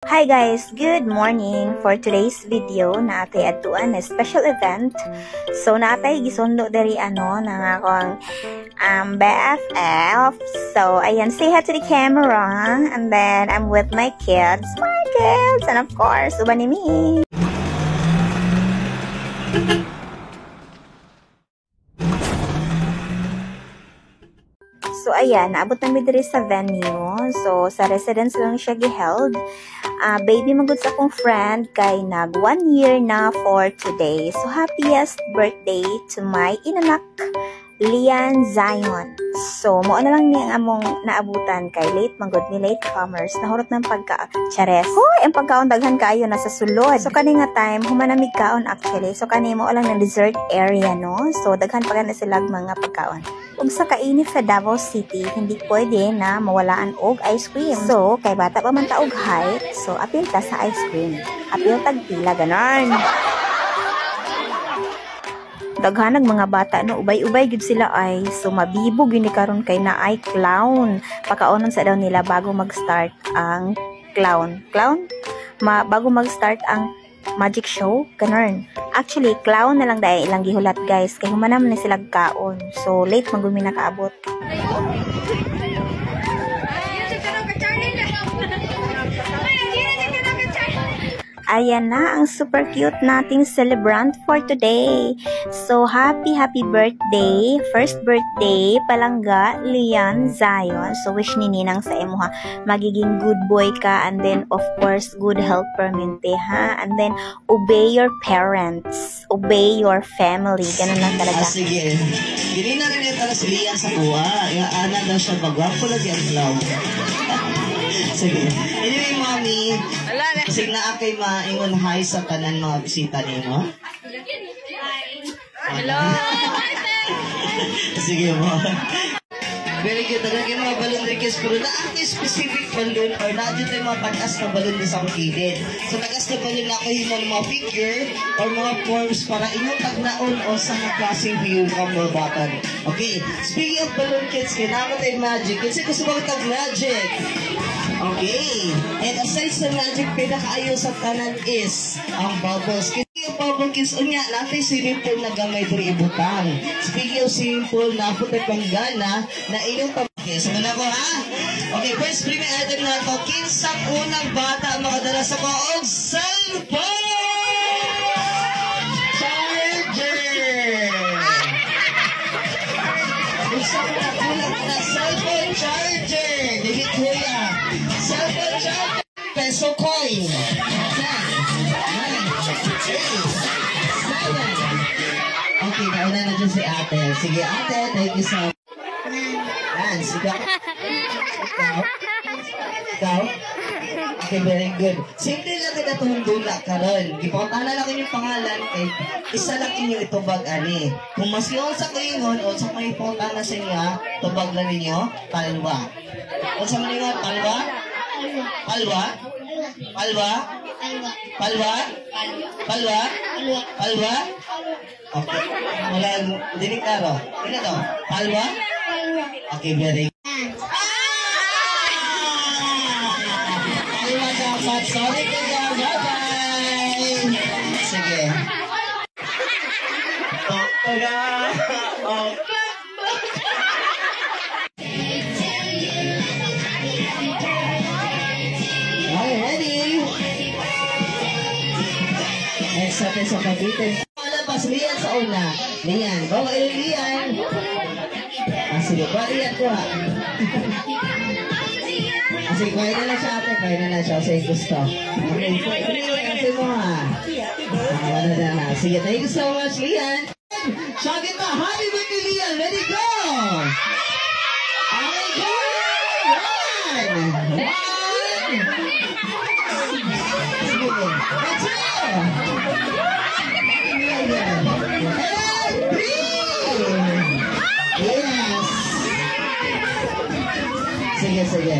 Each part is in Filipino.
Hi guys, good morning. For today's video, naatay atuan na special event. So naatay gisundo diri ng akong BFF. So ayan, say hi to the camera, and then I'm with my kids, and of course, uban ni me. So ayan, naabot namin diri sa venue. So sa residence lang siya giheld. Baby magud sa akong friend kay nag 1 year na for today. So happiest birthday to my inanak, Lian Zion. So mo na lang ni among naabutan kay late magud ni late comers nahurot ng pagka-chares. Hoy, ang pagkaon daghan kaayo nasa sulod. So kani nga time humanamig kaon actually. So kani mo lang ng dessert area no. So daghan pa na sila mga pagkaon. Ug sa kainit sa Davao City, hindi pwede na mawalaan og ice cream. So, kay bata pa man ta og height, so apil ta sa ice cream. Apil tag pila ganon. Daghanag mga bata no, ubay-ubay gud sila ay. So mabibog yun karon kay na ay clown. Pakaonon sa daw nila bago mag-start ang clown. Bago mag-start ang magic show, ganun. Actually, clown na lang dahil ilang gihulat guys, kay humanam na silang kaon. So, late magumi nakaabot. Ayan na ang super cute nating celebrant for today. So, happy birthday. First birthday, palangga, Lian Zion. So, wish ni Ninang sa imo ha. Magiging good boy ka, and then, of course, good health permente ha. And then, obey your parents. Obey your family. Ganun lang talaga. Sige. Gini na rin ito si Lian sa kuha. Ana daw siya bagwapo na siya ang sige. Anyway, mommy, kasi na akay maingon hi sa tanan mga bisita nimo. Hello. Sige mo. Very good. Talagang mga balon request pero na ang specific balon or na dito yung mga pag-as na balon sa kilid. So nag-as na balon na kayo ng mga figure or mga forms para inyong tagnaon o sa mga klaseng view ng mga button. Okay. Speaking of balloon kids, kailangan tayo magic. Kasi gusto mo kitag magic. Okay. And aside sa magic, pinakaayo sa tanan is ang bubbles. Speaking of bubble kids, unya, natin swimming pool na gamay diri ibutang. Speaking of swimming pool, naputay panggana na inyong pamakis. So, na ko ha? Okay, first premium item na ito. Kinsang unang bata makadala sa koog cellphone! Charger! Gusto ko na kulang na cellphone charger! Dili kuya! Cellphone charger! Peso coin! 10, 9, 8, 7. Okay, nauna na dyan si ate. Sige ate, thank you so much. Lance, ikaw? Ikaw? Okay, very good. Simple lang kita itong dula karon. Ipangtala lang yung pangalan kay isa lang inyo itubag ani. Kung mas yun sa kaingon o sa may ipangtala sa inyo, tubag lang ninyo, palwa. O sa mga palwa? Palwa? Palwa? Palwa? Palwa? Palwa? Okay. Wala, dinig karo. Ano to? Palwa? Okay, very good. Palwa dapat. Sorry ka dyan. Bye-bye. Sige. Taga. Okay. Okay, ready? Next natin sa pagitan. Malabas, Lian sa una. Lian. Bawa yung Lian. Sige, Lian ko ha. Sige, kaya na lang siya ate. Kaya na lang siya. Sige, gusto. Okay, sige mo ha. Wala na ha. Sige, thank you so much, Lian. Shaggy pa. Happy birthday, Lian. Ready, go! Okay, go! One! That's it! Yes! Sige.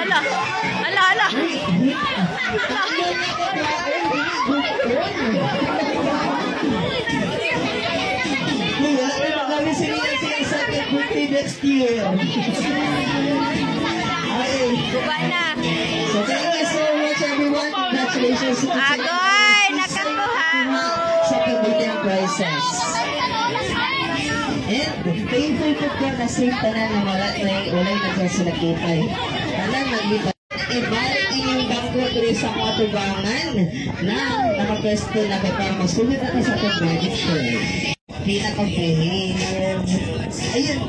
ala. Ala, ala. Kami sila sa birthday next year. Kuba na. So thank you so much everyone. Congratulations. Agoy, nakakuha. Sa pagbilang prizes. And thankful po ko na safe tanan na walay nagkasulakipay. Tanan naglipat. Iba inyong bangko tuloy sa mga tubangan na nakapwesto na kay para masunod natin sa itong magic show. Pinaka-behave. Ayun.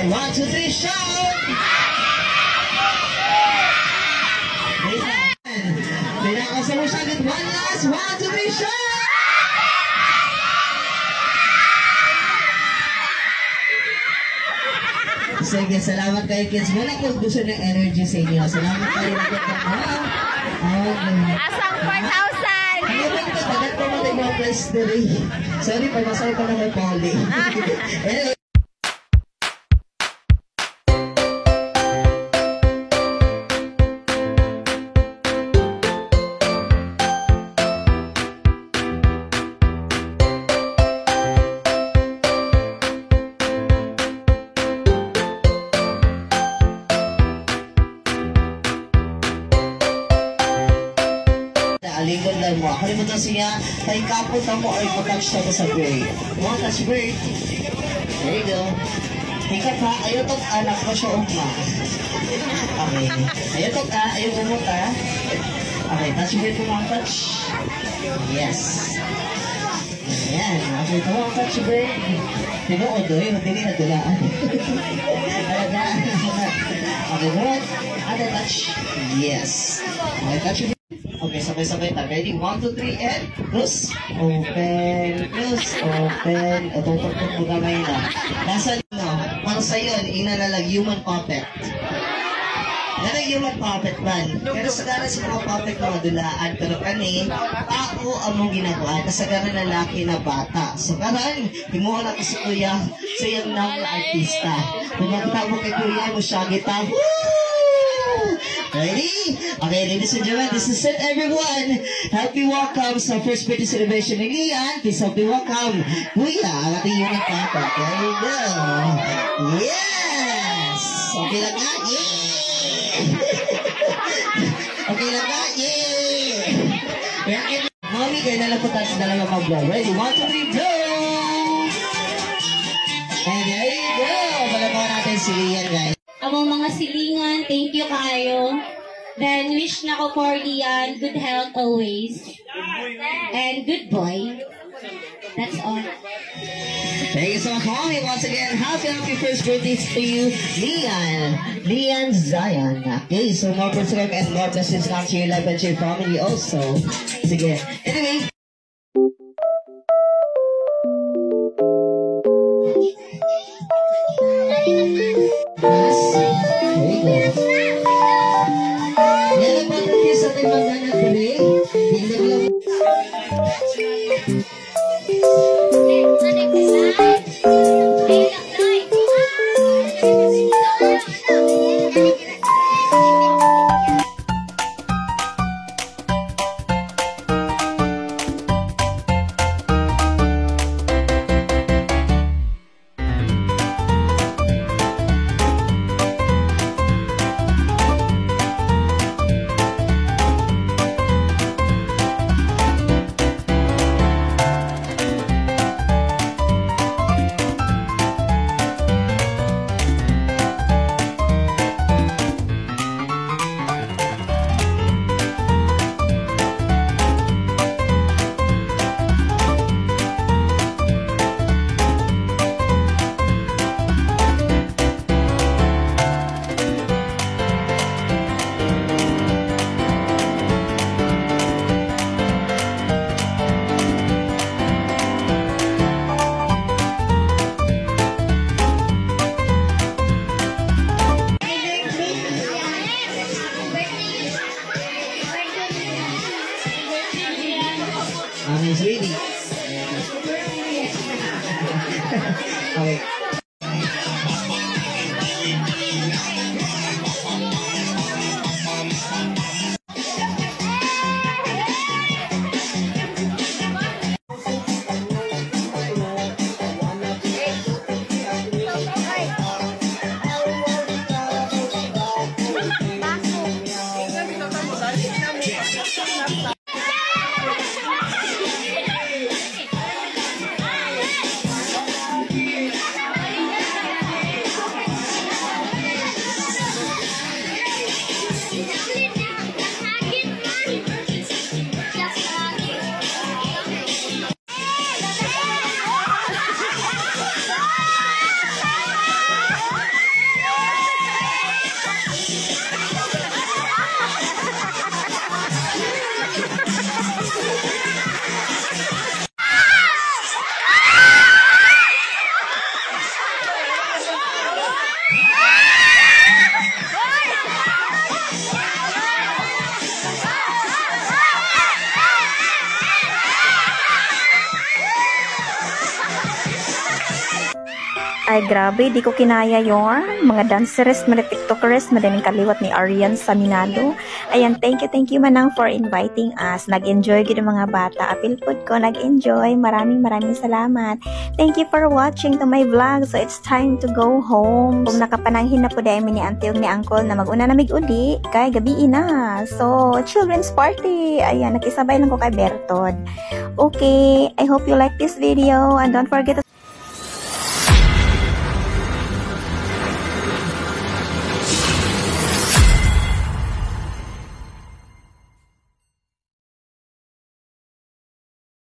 One, two, three, shout! Pinakasama siya agad. One last, one, two, three, shout! Sige, salamat kayo kids. Wala ko gusto ng energy sa inyo. Salamat kayo na Asang 4,000! Ano ba ito? Tagat ko mo tayo press today. Sorry, pagmasal ko na may poly. Anyway. Alingkod lang mo. Kalimutan siya, tayo kapot na mo or touch na sa break. Mo, touch break. There you go. Hikat ha, ayaw to anak ko siya umma. Okay. Ayaw to ka, ayaw umot ha. Okay, touch break mo mga touch. Yes. Ayan, okay, ito mga touch break. Diba o doy, matili na dulaan. Talaga. Okay, good. Other touch. Yes. Okay, touch break. Okay, sabay-sabay tayo. Ready? 1, 2, 3, and close. Open, close, open. Tutok-tok mo kamay na. Nasa nyo, para sa yun, inalalag human puppet. Nalang human puppet man. Pero sa gana sa mga puppet mga dulaan. Pero kani, tao ang mong ginagawa. Kasagana lalaki na bata. So karan, himuha na ko si Kuya sa iyang nang na artista. Kung magtawag kay Kuya mo siya, gita, woo! Ready? Okay, ladies and gentlemen, this is it, everyone. Happy welcome sa first birthday celebration ni Lian. Please help me welcome Kuya, ang ating unit papa. There you go. Yes! Okay lang nga. Okay lang nga. Mami, kaya nalang po tayo sa dalawa mag-vlog. Ready? 1, 2, 3, go! And there you go. Palabawan natin si Lian, guys. Among mga silingan, thank you kayo. Then, wish na ko for Lian, good health always. And good boy. That's all. Thank you so much, Mommy. Once again, happy first birthday to you, Lian Zion. Okay, so more perseverance and more blessings come to your life and to your family also. Sige. Anyway. Mommy's ready. Okay. Ay, grabe, di ko kinaya yon. Mga danceress, mga tiktokers, madaling kaliwat ni Arian Saminado. Ayan, thank you manang for inviting us. Nag-enjoy gid ang mga bata. Apil pod ko, nag-enjoy. Maraming salamat. Thank you for watching to my vlog. So, it's time to go home. Kung nakapananghin na po dahil ni auntie ni uncle na mag-una namig uli, kay gabi na. So, children's party. Ayan, nakisabay lang ko kay Bertod. Okay, I hope you like this video and don't forget to